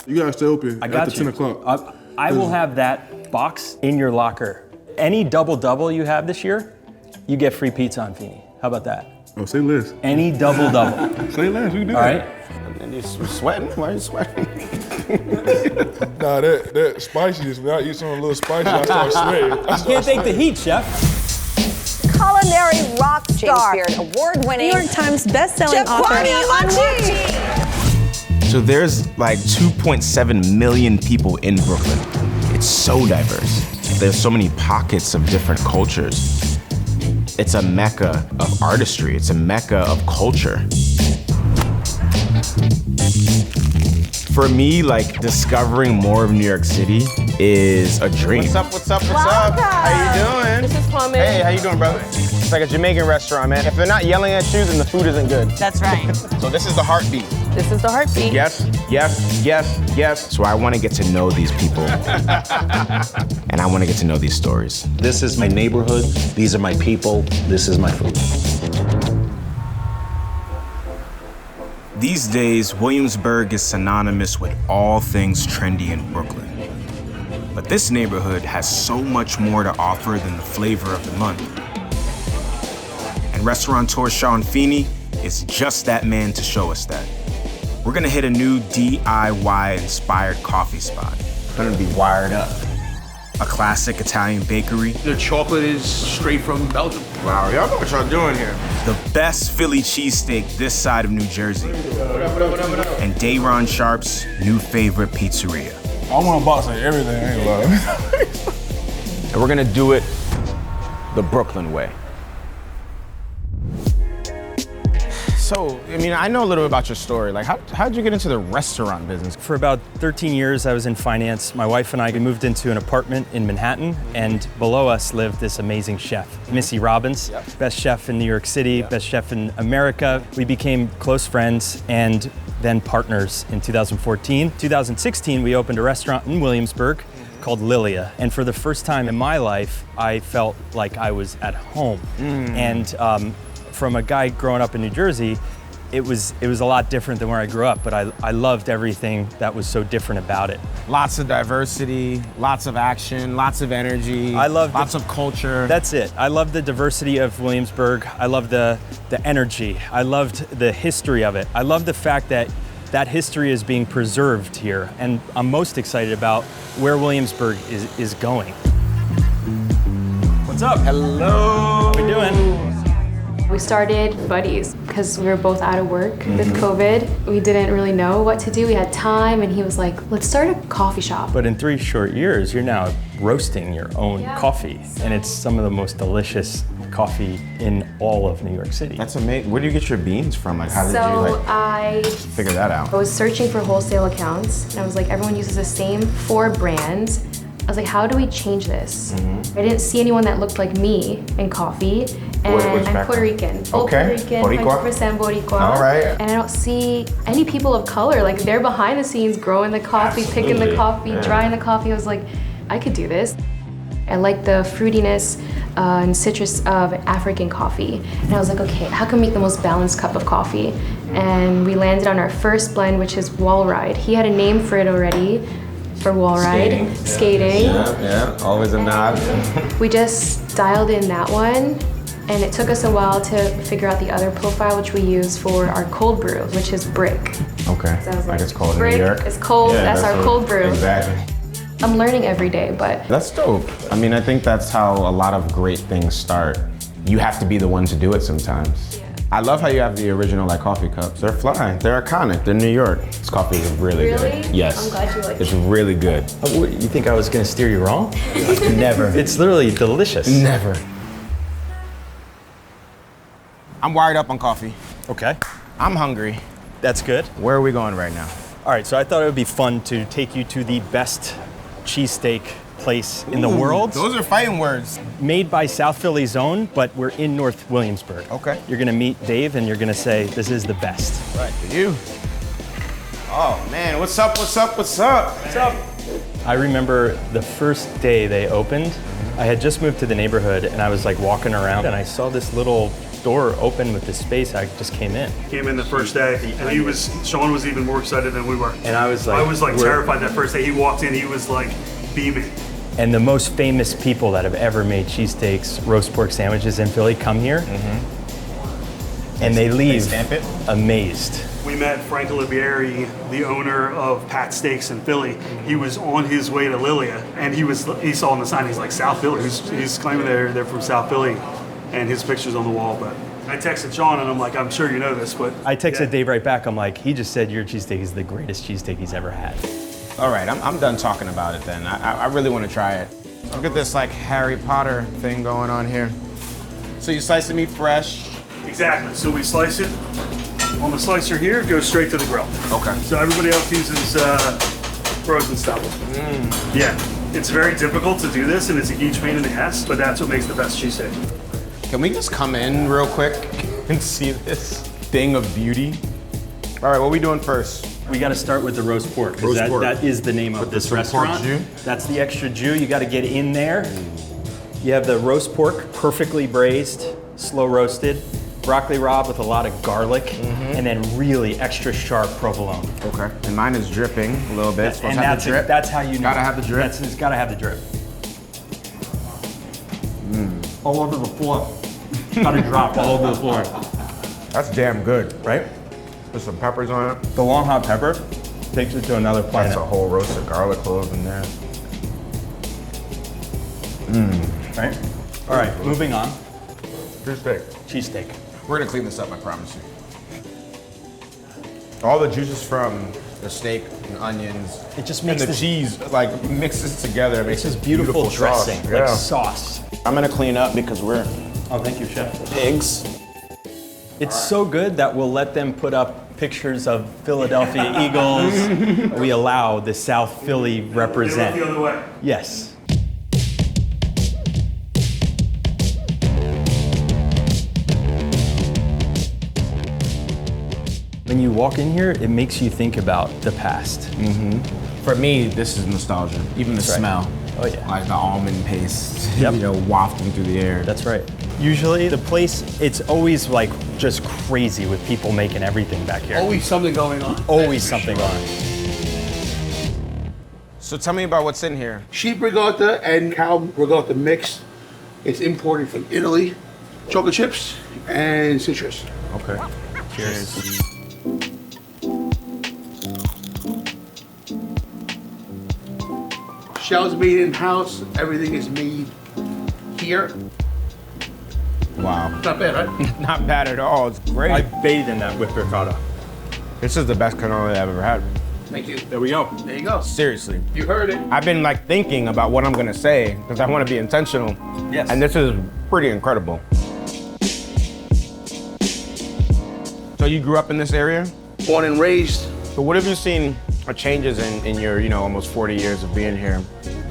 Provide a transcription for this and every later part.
You gotta stay open I got after 10 o'clock. I will have that box in your locker. Any double-double you have this year, you get free pizza on Feeney. How about that? Oh, say less. Any double-double. Say less, we can do All that. right? And you're sweating? Why are you sweating? Nah, that spiciness, when I eat something a little spicy, I start sweating. Can't take the heat, chef. Culinary rock star. James Beard, award-winning New York Times best-selling Chef author. Kwame Onwuachi. So there's like 2.7 million people in Brooklyn. It's so diverse. There's so many pockets of different cultures. It's a mecca of artistry. It's a mecca of culture. For me, like, discovering more of New York City is a dream. What's up, what's up, what's up? How you doing? This is Kwame. Hey, how you doing, brother? It's like a Jamaican restaurant, man. If they're not yelling at you, then the food isn't good. That's right. So this is the heartbeat. This is the heartbeat. Yes, yes, yes, yes. So I want to get to know these people. And I want to get to know these stories. This is my neighborhood. These are my people. This is my food. These days, Williamsburg is synonymous with all things trendy in Brooklyn. But this neighborhood has so much more to offer than the flavor of the month. And restaurateur Feeney is just that man to show us that. We're gonna hit a new DIY-inspired coffee spot. Gonna be wired up. A classic Italian bakery. The chocolate is straight from Belgium. Wow, y'all know what y'all doing here. The best Philly cheesesteak this side of New Jersey. And Dayron Sharpe's new favorite pizzeria. I want a box of everything, I ain't lying. And we're gonna do it the Brooklyn way. So, I mean, I know a little bit about your story. Like, how'd you get into the restaurant business? For about 13 years, I was in finance. My wife and I moved into an apartment in Manhattan, and below us lived this amazing chef, Missy Robbins, best chef in New York City, best chef in America. We became close friends and then partners in 2014. 2016, we opened a restaurant in Williamsburg called Lilia. And for the first time in my life, I felt like I was at home. And from a guy growing up in New Jersey, it was a lot different than where I grew up, but I loved everything that was so different about it. Lots of diversity, lots of action, lots of energy, I love lots of culture. That's it. I love the diversity of Williamsburg. I love the energy. I loved the history of it. I love the fact that that history is being preserved here, and I'm most excited about where Williamsburg is going. What's up? Hello. How we doing? We started buddies because we were both out of work with COVID. We didn't really know what to do. We had time, and he was like, let's start a coffee shop. But in 3 short years, you're now roasting your own coffee, and it's some of the most delicious coffee in all of New York City. That's amazing. Where do you get your beans from? Like, how did you I figure that out? was searching for wholesale accounts, and I was like, everyone uses the same 4 brands. I was like, how do we change this? I didn't see anyone that looked like me in coffee, and I'm Puerto Rican. Full Okay. Puerto Rican, Boricua? 100% Boricua. All right. And I don't see any people of color. Like, they're behind the scenes growing the coffee, picking the coffee, drying the coffee. I was like, I could do this. I like the fruitiness and citrus of African coffee. And I was like, okay, how can we make the most balanced cup of coffee? And we landed on our first blend, which is Wall Ride. He had a name for it already, for Wall Ride. Skating. Yeah, always a nod. We just dialed in that one, and it took us a while to figure out the other profile, which we use for our cold brew, which is Brick. Okay, So I was like it's cold in Brick New York. is cold, that's our cold brew. Exactly. I'm learning every day, but That's dope. I mean, I think that's how a lot of great things start. You have to be the one to do it sometimes. I love how you have the original like coffee cups. They're fly, they're iconic, they're New York. This coffee is really good. Yes. I'm glad you like It's it. really good. You think I was gonna steer you wrong? Never. It's literally delicious. Never. I'm wired up on coffee. Okay, I'm hungry. that's good. Where are we going right now? All right, so I thought it would be fun to take you to the best cheesesteak place in the world. Those are fighting words. Made by South Philly's own, but we're in North Williamsburg. Okay. You're gonna meet Dave, and you're gonna say, this is the best. Right, for you. Oh man, what's up, what's up, what's up? What's up? I remember the first day they opened, I had just moved to the neighborhood, and I was like walking around, and I saw this little store opened with this space, I just came in. Came in the first day, and Sean was even more excited than we were. And I was like terrified that first day. He walked in, he was like beaming. And the most famous people that have ever made cheesesteaks, roast pork sandwiches in Philly come here, and they leave amazed. We met Frank Olivieri, the owner of Pat Steaks in Philly. He was on his way to Lilia, and he saw on the sign, he's like, South Philly. He's claiming they're from South Philly, and his picture's on the wall. But I texted Sean, and I'm like, I'm sure you know this, but I texted Dave right back. I'm like, he just said your cheesesteak is the greatest cheesesteak he's ever had. All right, I'm done talking about it then. I really want to try it. Look at this like Harry Potter thing going on here. So you slice the meat fresh? Exactly. So we slice it on the slicer here, it goes straight to the grill. Okay. So everybody else uses frozen stuff. Yeah, it's very difficult to do this, and it's a huge pain in the ass, but that's what makes the best cheesesteak. Can we just come in real quick and see this thing of beauty? All right, what are we doing first? We got to start with the roast pork, because that is the name of this restaurant. That's the extra jus. You got to get in there. You have the roast pork, perfectly braised, slow roasted, broccoli rabe with a lot of garlic, and then really extra sharp provolone. Okay. And mine is dripping a little bit. And that's how you know. Gotta have the drip. It's gotta have the drip. All over the floor. Gotta drop all over the floor. That's damn good, right? Put some peppers on it. The long hot pepper takes it to another planet. That's a whole roasted garlic clove in there. Right? All right, moving on. Cheesesteak. Cheesesteak. We're gonna clean this up, I promise you. All the juices from the steak and onions, it just makes and the cheese like mixes together. It makes this beautiful dressing, sauce. like sauce. I'm gonna clean up because we're Oh, thank you, chef. pigs. It's so good that we'll let them put up pictures of Philadelphia Eagles. We allow the South Philly represent. The other way. Yes. When you walk in here, it makes you think about the past. For me, this is nostalgia. Even the smell. Oh yeah. Like the almond paste, wafting through the air. That's right. Usually the place, it's always like just crazy with people making everything back here. Always something going on. Always something on. So tell me about what's in here. Sheep regatta and cow regatta mix. It's imported from Italy. Chocolate chips and citrus. Okay. Cheers. Shell's made in-house. Everything is made here. Wow. Not bad, right? Not bad at all. It's great. I bathe in that with ricotta. This is the best cannoli I've ever had. Thank you. There we go. There you go. Seriously. You heard it. I've been like thinking about what I'm gonna say because I want to be intentional. Yes. And this is pretty incredible. So you grew up in this area? Born and raised. So what have you seen changes in your, almost 40 years of being here?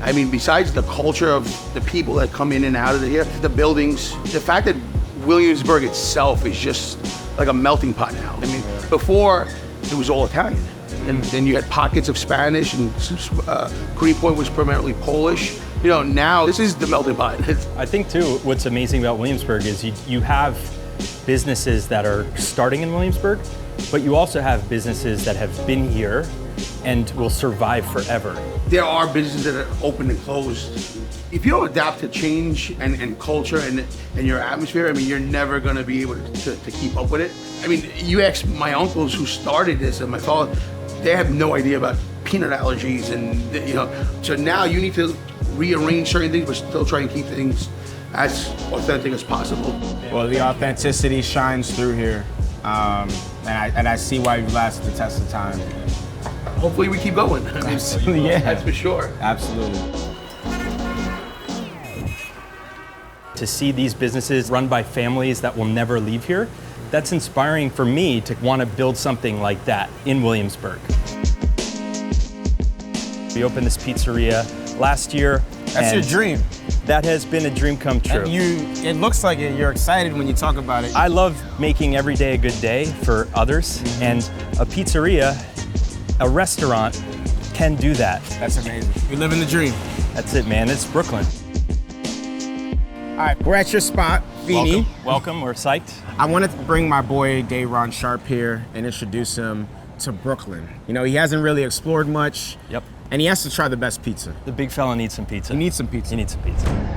I mean, besides the culture of the people that come in and out of here, the buildings, the fact that Williamsburg itself is just like a melting pot now. I mean, before it was all Italian. And then you had pockets of Spanish, and Green Point was primarily Polish. Now this is the melting pot. I think too, what's amazing about Williamsburg is you have businesses that are starting in Williamsburg, but you also have businesses that have been here and will survive forever. There are businesses that are open and closed. If you don't adapt to change and culture and your atmosphere, I mean, you're never gonna be able to keep up with it. I mean, you ask my uncles who started this and my father, they have no idea about peanut allergies and, so now you need to rearrange certain things, but still try and keep things as authentic as possible. Well, the authenticity shines through here. And I see why you've lasted the test of time. Hopefully we keep going. I mean, Yeah. That's for sure. Absolutely. To see these businesses run by families that will never leave here, that's inspiring for me to want to build something like that in Williamsburg. We opened this pizzeria last year. That's your dream. That has been a dream come true. And it looks like it. You're excited when you talk about it. I love making every day a good day for others, and a pizzeria, a restaurant, can do that. That's amazing. You're living the dream. That's it, man. It's Brooklyn. All right, we're at your spot. Feeney. Welcome, we're psyched. I wanted to bring my boy Dayron Sharpe here and introduce him to Brooklyn. You know, he hasn't really explored much. Yep. And he has to try the best pizza. The big fella needs some pizza. He needs some pizza. He needs some pizza.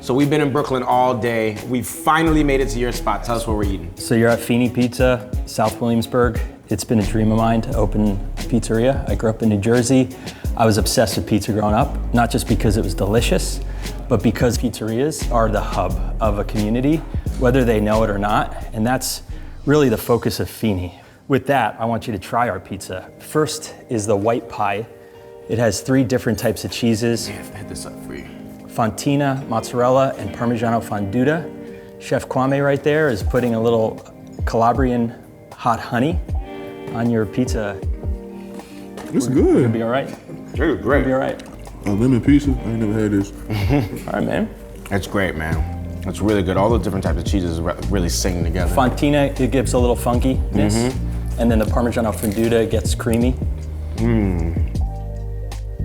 So we've been in Brooklyn all day. We finally made it to your spot. Tell us what we're eating. So you're at Feeney Pizza, South Williamsburg. It's been a dream of mine to open a pizzeria. I grew up in New Jersey. I was obsessed with pizza growing up, not just because it was delicious, but because pizzerias are the hub of a community, whether they know it or not. And that's really the focus of Feeney. With that, I want you to try our pizza. First is the white pie. It has 3 different types of cheeses. Yeah, hit this up for you. Fontina, mozzarella, and Parmigiano fonduta. Chef Kwame right there is putting a little Calabrian hot honey on your pizza. It's good. It'll be all right. It's great. It'll be all right. A lemon pizza? I ain't never had this. All right, man. It's great, man. It's really good. All the different types of cheeses really sing together. Fontina, it gives a little funkiness. And then the Parmigiano fonduta gets creamy.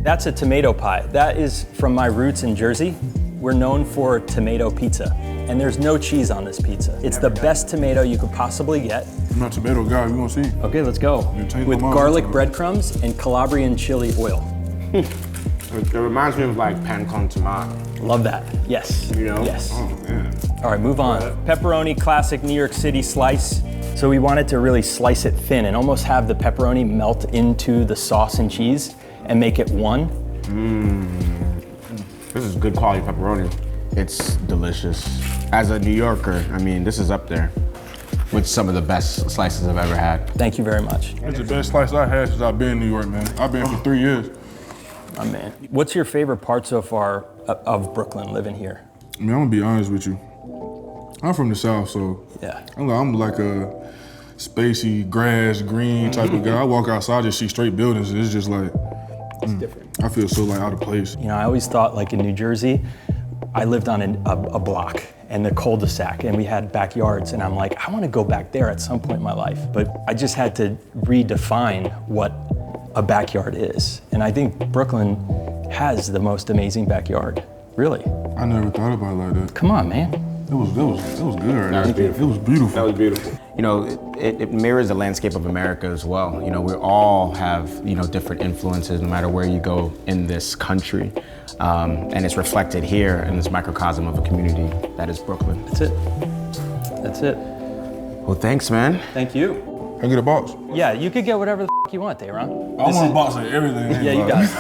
That's a tomato pie. That is from my roots in Jersey. We're known for tomato pizza. And there's no cheese on this pizza. It's the best tomato you could possibly get. I'm not a tomato guy, we gonna see. Okay, let's go. With garlic breadcrumbs and Calabrian chili oil. It reminds me of like pan con tomate. Love that. Yes. You know? Yes. Oh, man. All right, move on. Pepperoni, classic New York City slice. So we wanted to really slice it thin and almost have the pepperoni melt into the sauce and cheese and make it one. This is good quality pepperoni. It's delicious. As a New Yorker, I mean, this is up there with some of the best slices I've ever had. Thank you very much. That's the best slice I had since I've been in New York, man. I've been for 3 years. Oh, man. What's your favorite part so far of Brooklyn, living here? I mean, I'm gonna be honest with you. I'm from the South, so Yeah. I'm like a spacey, grass, green type of guy. I walk outside, just see straight buildings, and it's just like, It's different. I feel so like out of place. You know, I always thought like in New Jersey, I lived on a block and the cul-de-sac and we had backyards and I'm like, I want to go back there at some point in my life. But I just had to redefine what a backyard is. And I think Brooklyn has the most amazing backyard, really. I never thought about it like that. Come on, man. It was good right That was there. beautiful. It was beautiful. That was beautiful. You know, it mirrors the landscape of America as well. You know, we all have, you know, different influences no matter where you go in this country. And it's reflected here in this microcosm of a community that is Brooklyn. That's it. That's it. Well, thanks, man. Thank you. Can I get a box? Yeah, you could get whatever the you want, Dayron. I want a box of everything. Yeah, you got it.